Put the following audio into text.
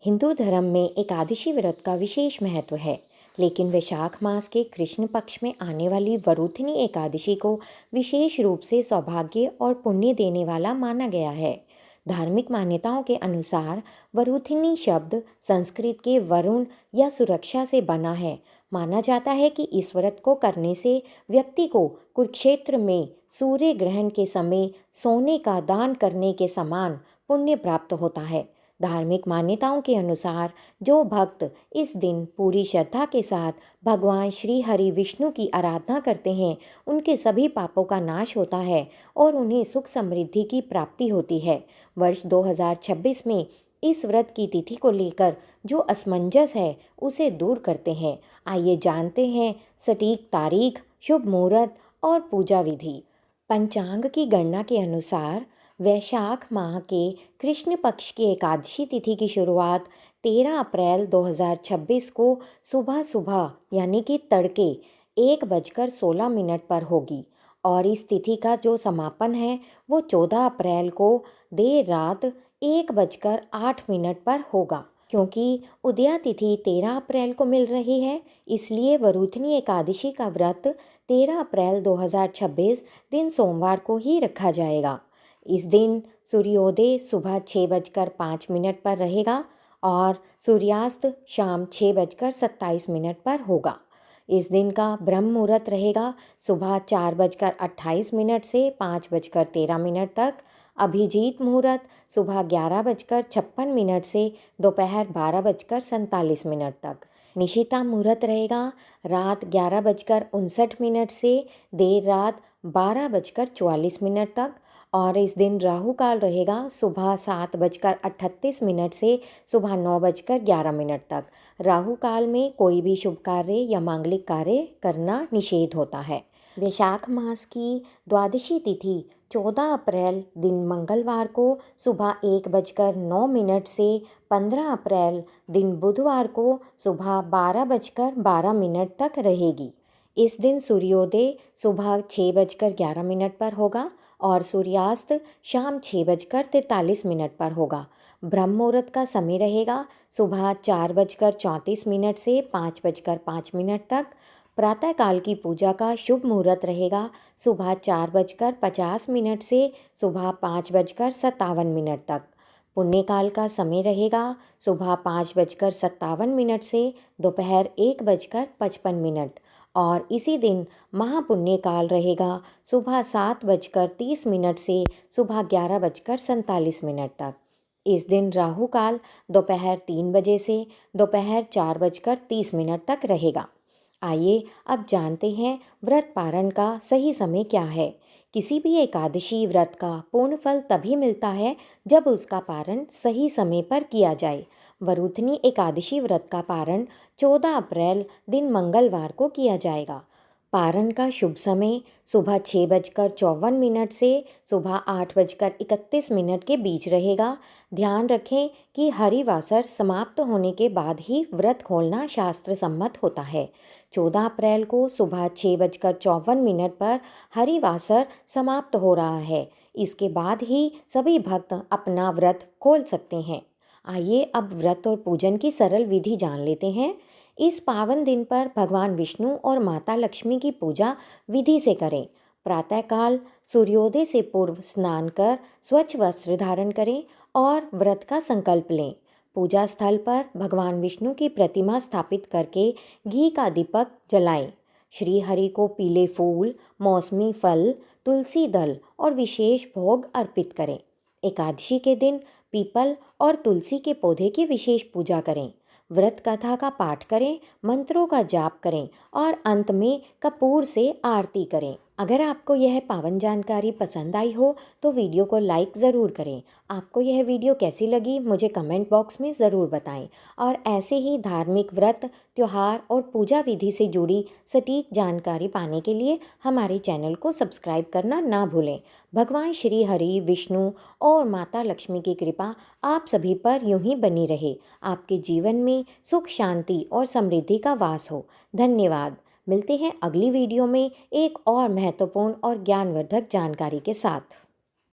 हिंदू धर्म में एकादशी व्रत का विशेष महत्व है, लेकिन वैशाख मास के कृष्ण पक्ष में आने वाली वरुथिनी एकादशी को विशेष रूप से सौभाग्य और पुण्य देने वाला माना गया है। धार्मिक मान्यताओं के अनुसार वरुथिनी शब्द संस्कृत के वरुण या सुरक्षा से बना है। माना जाता है कि इस व्रत को करने से व्यक्ति को कुरुक्षेत्र में सूर्य ग्रहण के समय सोने का दान करने के समान पुण्य प्राप्त होता है। धार्मिक मान्यताओं के अनुसार जो भक्त इस दिन पूरी श्रद्धा के साथ भगवान श्री हरि विष्णु की आराधना करते हैं, उनके सभी पापों का नाश होता है और उन्हें सुख समृद्धि की प्राप्ति होती है। वर्ष 2026 में इस व्रत की तिथि को लेकर जो असमंजस है उसे दूर करते हैं। आइए जानते हैं सटीक तारीख, शुभ मुहूर्त और पूजा विधि। पंचांग की गणना के अनुसार वैशाख माह के कृष्ण पक्ष की एकादशी तिथि की शुरुआत 13 अप्रैल 2026 को सुबह सुबह यानी कि तड़के 1:16 पर होगी और इस तिथि का जो समापन है वो 14 अप्रैल को देर रात 1:08 पर होगा। क्योंकि उदया तिथि 13 अप्रैल को मिल रही है, इसलिए वरुथिनी एकादशी का व्रत 13 अप्रैल 2026 दिन सोमवार को ही रखा जाएगा। इस दिन सूर्योदय सुबह 6:05 पर रहेगा और सूर्यास्त शाम 6:27 पर होगा। इस दिन का ब्रह्म मुहूर्त रहेगा सुबह 4:28 से 5:13 तक। अभिजीत मुहूर्त सुबह 11:56 से दोपहर 12:47 तक। निशिता मुहूर्त रहेगा रात 11:59 से देर रात 12:44 तक और इस दिन राहु काल रहेगा सुबह 7:38 से सुबह 9:11 तक। राहु काल में कोई भी शुभ कार्य या मांगलिक कार्य करना निषेध होता है। वैशाख मास की द्वादशी तिथि 14 अप्रैल दिन मंगलवार को सुबह 1:09 से 15 अप्रैल दिन बुधवार को सुबह 12:12 तक रहेगी। इस दिन सूर्योदय सुबह 6:11 पर होगा और सूर्यास्त शाम 6:43 पर होगा। ब्रह्म मुहूर्त का समय रहेगा सुबह 4:34 से 5:05 तक। प्रातःकाल की पूजा का शुभ मुहूर्त रहेगा सुबह 4:50 से सुबह 5:57 तक। पुण्यकाल का समय रहेगा सुबह 5:57 से दोपहर 1:55 और इसी दिन महापुण्य काल रहेगा सुबह 7:30 से सुबह 11:47 तक। इस दिन राहु काल दोपहर 3 बजे से दोपहर 4:30 तक रहेगा। आइए अब जानते हैं व्रत पारण का सही समय क्या है। किसी भी एकादशी व्रत का पूर्ण फल तभी मिलता है जब उसका पारण सही समय पर किया जाए। वरुथिनी एकादशी व्रत का पारण 14 अप्रैल दिन मंगलवार को किया जाएगा। पारण का शुभ समय सुबह 6:54 से सुबह 8:31 के बीच रहेगा। ध्यान रखें कि हरिवासर समाप्त होने के बाद ही व्रत खोलना शास्त्र सम्मत होता है। 14 अप्रैल को सुबह 6:54 पर हरिवासर समाप्त हो रहा है। इसके बाद ही सभी भक्त अपना व्रत खोल सकते हैं। आइए अब व्रत और पूजन की सरल विधि जान लेते हैं। इस पावन दिन पर भगवान विष्णु और माता लक्ष्मी की पूजा विधि से करें। प्रातःकाल सूर्योदय से पूर्व स्नान कर स्वच्छ वस्त्र धारण करें और व्रत का संकल्प लें। पूजा स्थल पर भगवान विष्णु की प्रतिमा स्थापित करके घी का दीपक जलाएं। श्री हरि को पीले फूल, मौसमी फल, तुलसी दल और विशेष भोग अर्पित करें। एकादशी के दिन पीपल और तुलसी के पौधे की विशेष पूजा करें। व्रत कथा का पाठ करें, मंत्रों का जाप करें और अंत में कपूर से आरती करें। अगर आपको यह पावन जानकारी पसंद आई हो तो वीडियो को लाइक ज़रूर करें। आपको यह वीडियो कैसी लगी मुझे कमेंट बॉक्स में ज़रूर बताएं और ऐसे ही धार्मिक व्रत, त्योहार और पूजा विधि से जुड़ी सटीक जानकारी पाने के लिए हमारे चैनल को सब्सक्राइब करना ना भूलें। भगवान श्री हरि, विष्णु और माता लक्ष्मी की कृपा आप सभी पर यूं ही बनी रहे। आपके जीवन में सुख, शांति और समृद्धि का वास हो। धन्यवाद। मिलते हैं अगली वीडियो में एक और महत्वपूर्ण और ज्ञानवर्धक जानकारी के साथ।